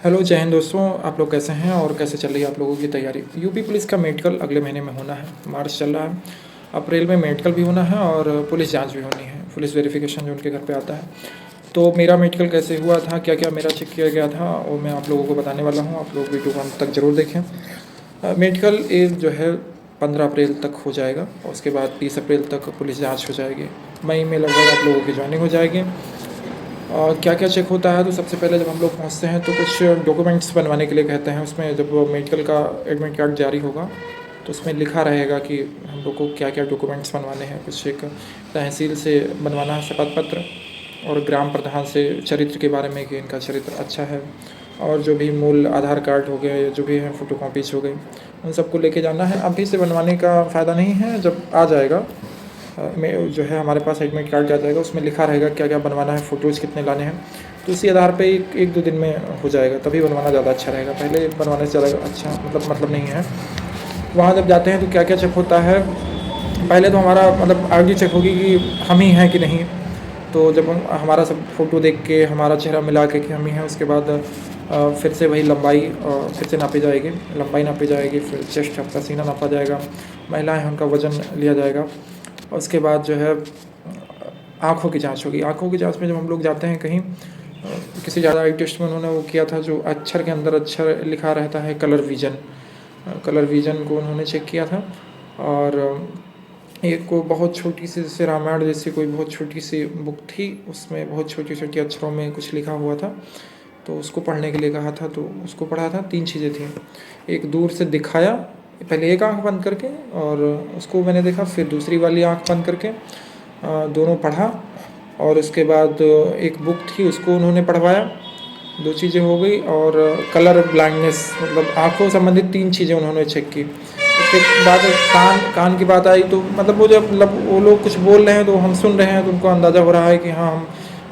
Hello, जय हिंद दोस्तों। आप लोग कैसे हैं और कैसे चल रही है आप लोगों की तैयारी? यूपी पुलिस का मेडिकल अगले महीने में होना है। मार्च चल रहा है, अप्रैल में मेडिकल भी होना है और पुलिस जांच भी होनी है, पुलिस वेरिफिकेशन जो उनके घर पे आता है। तो मेरा मेडिकल कैसे हुआ था, क्या क्या मेरा चेक किया गया था, वो मैं आप लोगों को बताने वाला हूँ। आप लोग वीडियो को अंत तक ज़रूर देखें। मेडिकल जो है 15 अप्रैल तक हो जाएगा और उसके बाद 30 अप्रैल तक पुलिस जाँच हो जाएगी। मई में लगभग आप लोगों की ज्वाइनिंग हो जाएगी। और क्या क्या चेक होता है, तो सबसे पहले जब हम लोग पहुंचते हैं तो कुछ डॉक्यूमेंट्स बनवाने के लिए कहते हैं। उसमें जब वो मेडिकल का एडमिट कार्ड जारी होगा तो उसमें लिखा रहेगा कि हम लोग को क्या क्या डॉक्यूमेंट्स बनवाने हैं। कुछ एक तहसील से बनवाना है शपथ पत्र, और ग्राम प्रधान से चरित्र के बारे में कि इनका चरित्र अच्छा है, और जो भी मूल आधार कार्ड हो गए या जो भी है फ़ोटो कॉपीज हो गई, उन सबको लेके जाना है। अभी से बनवाने का फ़ायदा नहीं है, जब आ जाएगा में जो है हमारे पास एडमिट कार्ड आ जाएगा, उसमें लिखा रहेगा क्या क्या बनवाना है, फ़ोटोज़ कितने लाने हैं। तो उसी आधार पे एक दो दिन में हो जाएगा, तभी बनवाना ज़्यादा अच्छा रहेगा। पहले बनवाने से ज़्यादा अच्छा मतलब नहीं है। वहाँ जब जाते हैं तो क्या क्या चेक होता है, पहले तो हमारा मतलब आईडी चेक होगी कि हम ही हैं कि नहीं। तो जब हमारा सब फ़ोटो देख के हमारा चेहरा मिला के कि हम ही हैं, उसके बाद फिर से वही लंबाई फिर से नापी जाएगी, लंबाई नापी जाएगी, फिर चेस्ट आपका सीना नापा जाएगा, महिलाएं हैं उनका वज़न लिया जाएगा। और उसके बाद जो है आँखों की जांच होगी। आँखों की जांच में जब हम लोग जाते हैं कहीं, किसी ज़्यादा आई टेस्ट में उन्होंने वो किया था, जो अक्षर के अंदर अक्षर लिखा रहता है, कलर विज़न। कलर विज़न को उन्होंने चेक किया था। और एक को बहुत छोटी सी, जैसे रामायण जैसी कोई बहुत छोटी सी बुक थी, उसमें बहुत छोटी छोटी अक्षरों में कुछ लिखा हुआ था, तो उसको पढ़ने के लिए कहा था, तो उसको पढ़ा था। 3 चीज़ें थी। एक दूर से दिखाया, पहले एक आँख बंद करके, और उसको मैंने देखा, फिर दूसरी वाली आँख बंद करके दोनों पढ़ा, और उसके बाद एक बुक थी उसको उन्होंने पढ़वाया। 2 चीज़ें हो गई। और कलर ब्लाइंडनेस, मतलब आँखों संबंधित 3 चीज़ें उन्होंने चेक की। उसके बाद कान की बात आई, तो मतलब वो जब मतलब वो लोग कुछ बोल रहे हैं तो हम सुन रहे हैं, तो उनको अंदाज़ा हो रहा है कि हाँ, हम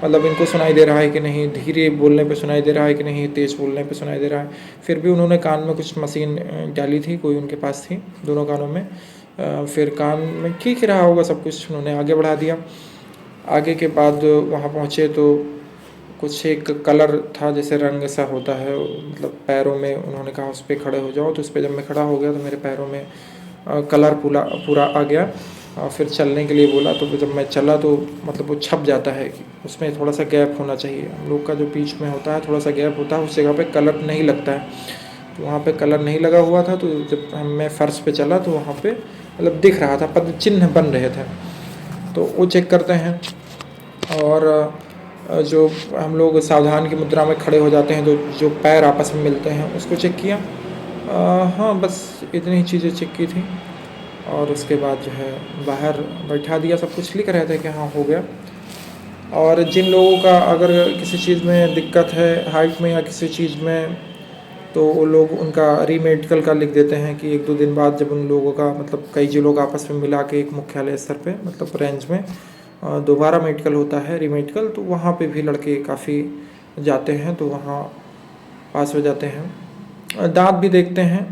मतलब इनको सुनाई दे रहा है कि नहीं, धीरे बोलने पे सुनाई दे रहा है कि नहीं, तेज़ बोलने पे सुनाई दे रहा है। फिर भी उन्होंने कान में कुछ मशीन डाली थी, कोई उनके पास थी, दोनों कानों में। फिर कान में ठीक ही रहा होगा सब कुछ, उन्होंने आगे बढ़ा दिया। आगे के बाद वहाँ पहुँचे तो कुछ एक कलर था, जैसे रंग सा होता है, मतलब पैरों में उन्होंने कहा उस पर खड़े हो जाओ। तो उस पर जब मैं खड़ा हो गया तो मेरे पैरों में कलर पूरा आ गया। और फिर चलने के लिए बोला, तो जब मैं चला तो मतलब वो छप जाता है कि उसमें थोड़ा सा गैप होना चाहिए। हम लोग का जो बीच में होता है थोड़ा सा गैप होता है, उस जगह पे कलर नहीं लगता है। तो वहाँ पे कलर नहीं लगा हुआ था, तो जब मैं फ़र्श पे चला तो वहाँ पे मतलब दिख रहा था, पद चिन्ह बन रहे थे, तो वो चेक करते हैं। और जो हम लोग सावधान की मुद्रा में खड़े हो जाते हैं, तो जो पैर आपस में मिलते हैं, उसको चेक किया। हाँ, बस इतनी ही चीज़ें चेक की थी। और उसके बाद जो है बाहर बैठा दिया, सब कुछ लिख रहे थे कि हाँ हो गया। और जिन लोगों का अगर किसी चीज़ में दिक्कत है, हाइट में या किसी चीज़ में, तो वो लोग उनका रीमेडिकल का लिख देते हैं कि 1-2 दिन बाद जब उन लोगों का मतलब कई जिलों का आपस में मिला के एक मुख्यालय स्तर पे मतलब रेंज में दोबारा मेडिकल होता है, रीमेडिकल, तो वहाँ पे भी लड़के काफ़ी जाते हैं, तो वहाँ पास हो जाते हैं। दाँत भी देखते हैं।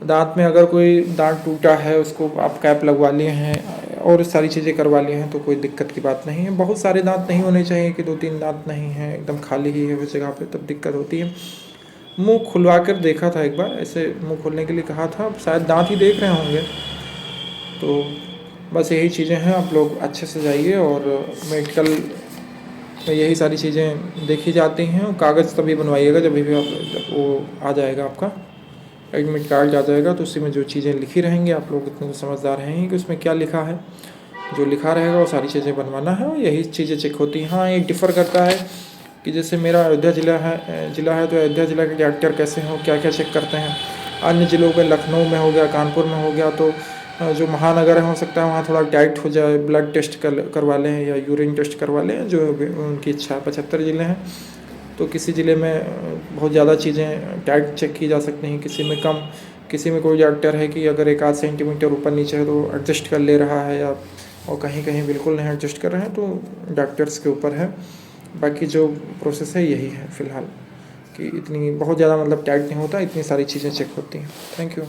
दाँत में अगर कोई दाँत टूटा है, उसको आप कैप लगवा लिए हैं और सारी चीज़ें करवा लिए हैं, तो कोई दिक्कत की बात नहीं है। बहुत सारे दाँत नहीं होने चाहिए कि 2-3 दाँत नहीं हैं, एकदम खाली ही है उस जगह पे, तब दिक्कत होती है। मुँह खुलवा कर देखा था एक बार, ऐसे मुँह खोलने के लिए कहा था, शायद दाँत ही देख रहे होंगे। तो बस यही चीज़ें हैं, आप लोग अच्छे से जाइए। और मेडिकल में यही सारी चीज़ें देखी जाती हैं। कागज़ तभी बनवाइएगा जब भी आप, जब वो आ जाएगा आपका एडमिट कार्ड आ जाएगा, तो उसी में जो चीज़ें लिखी रहेंगी, आप लोग इतने तो समझदार हैं कि उसमें क्या लिखा है, जो लिखा रहेगा वो सारी चीज़ें बनवाना है, और यही चीज़ें चेक होती हैं। हाँ, ये डिफ़र करता है कि जैसे मेरा अयोध्या ज़िला है तो अयोध्या ज़िला के डॉक्टर कैसे हों, क्या क्या चेक करते हैं। अन्य ज़िलों में लखनऊ में हो गया, कानपुर में हो गया, तो जो महानगर है हो सकता है वहाँ थोड़ा टाइट हो जाए, ब्लड टेस्ट करवा लें या यूरिन टेस्ट करवा लें, जो उनकी इच्छा है। 75 ज़िले हैं, तो किसी ज़िले में बहुत ज़्यादा चीज़ें टाइट चेक की जा सकती हैं, किसी में कम। किसी में कोई डॉक्टर है कि अगर 1-8 सेंटीमीटर ऊपर नीचे है तो एडजस्ट कर ले रहा है, या और कहीं कहीं बिल्कुल नहीं एडजस्ट कर रहे हैं, तो डॉक्टर्स के ऊपर है। बाकी जो प्रोसेस है यही है फ़िलहाल, कि इतनी बहुत ज़्यादा मतलब टाइट नहीं होता, इतनी सारी चीज़ें चेक होती हैं। Thank you.